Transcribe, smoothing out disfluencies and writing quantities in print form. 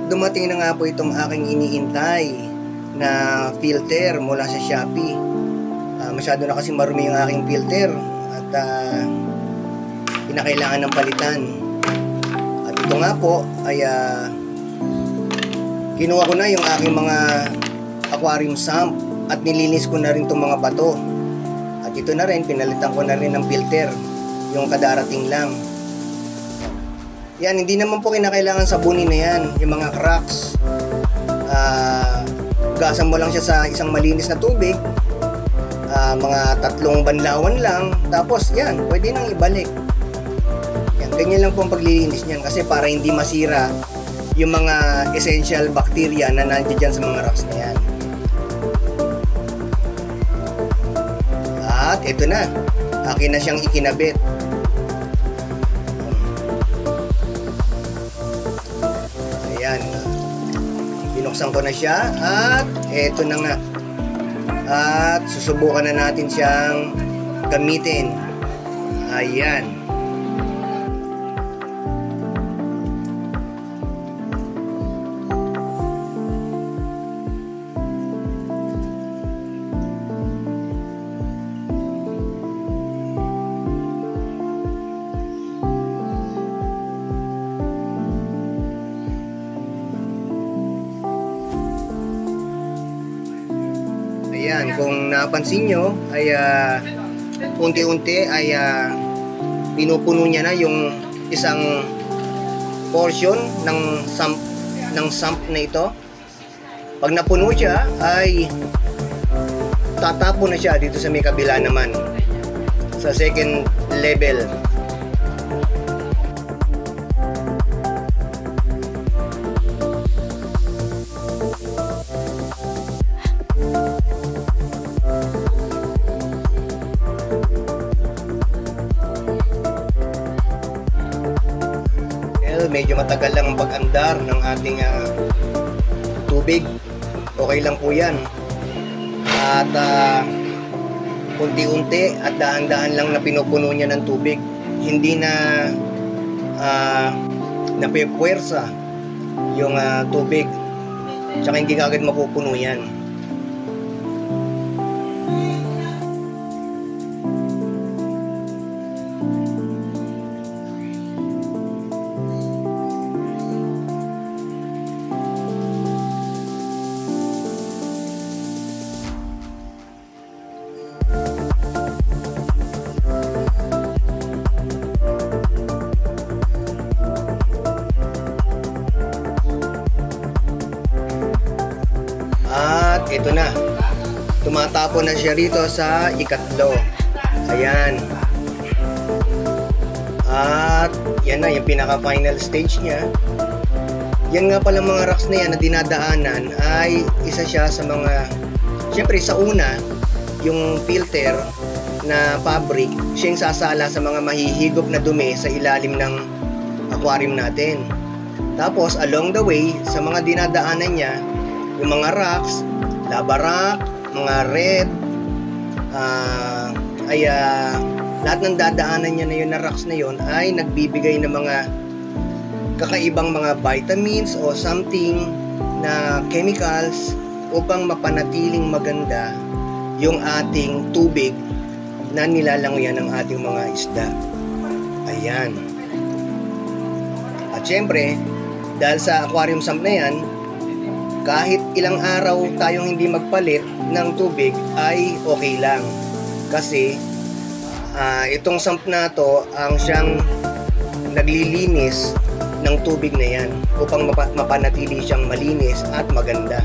dumating na nga po itong aking iniintay na filter mula sa Shopee. Masyado na kasi marumi yung aking filter at kinakailangan ng palitan. At ito nga po ay kinuha ko na yung aking mga aquarium sump at nilinis ko na rin itong mga bato. At ito na rin, pinalitan ko na rin ng filter, yung kadarating lang. Yan, hindi naman po kinakailangan sabunin na yan, yung mga cracks. Gasan mo lang siya sa isang malinis na tubig, mga 3 banlawan lang, tapos yan, pwede nang ibalik. Yan, ganyan lang po ang paglilinis niyan kasi para hindi masira yung mga essential bacteria na nandiyan sa mga rocks na yan. At ito na, akin na siyang ikinabit. Ayan, binuksan ko na siya at eto na nga. At susubukan na natin siyang gamitin. Ayan. Ayan, kung napansin nyo ay unti-unti ay pinupuno niya na yung isang portion ng sump na ito. Pag napuno siya ay tatapon na siya dito sa may kabila naman sa second level. Medyo matagal lang ang pag-andar ng ating tubig. Okay lang po yan. At unti-unti at daan-daan lang na pinupuno niya ng tubig. Hindi na napepuwersa yung tubig. Tsaka hindi kagad mapupuno yan. At ito na, tumatapon na siya rito sa ikatlo. Ayan. At yan na, yung pinaka final stage niya. Yan nga pala mga rocks na yan na dinadaanan ay isa siya sa mga, syempre sa una, yung filter na fabric, siya yung sasala sa mga mahihigop na dumi sa ilalim ng aquarium natin. Tapos along the way, sa mga dinadaanan niya, yung mga rocks, lava rock, mga red, lahat ng dadaanan niya na yun na rocks na yun ay nagbibigay ng mga kakaibang mga vitamins o something na chemicals upang mapanatiling maganda yung ating tubig na nilalangoyan ng ating mga isda. Ayan. At syempre, dahil sa aquarium sump na yan, kahit ilang araw tayong hindi magpalit ng tubig ay okay lang. Kasi itong sump na to ang siyang naglilinis ng tubig na yan upang mapanatili siyang malinis at maganda.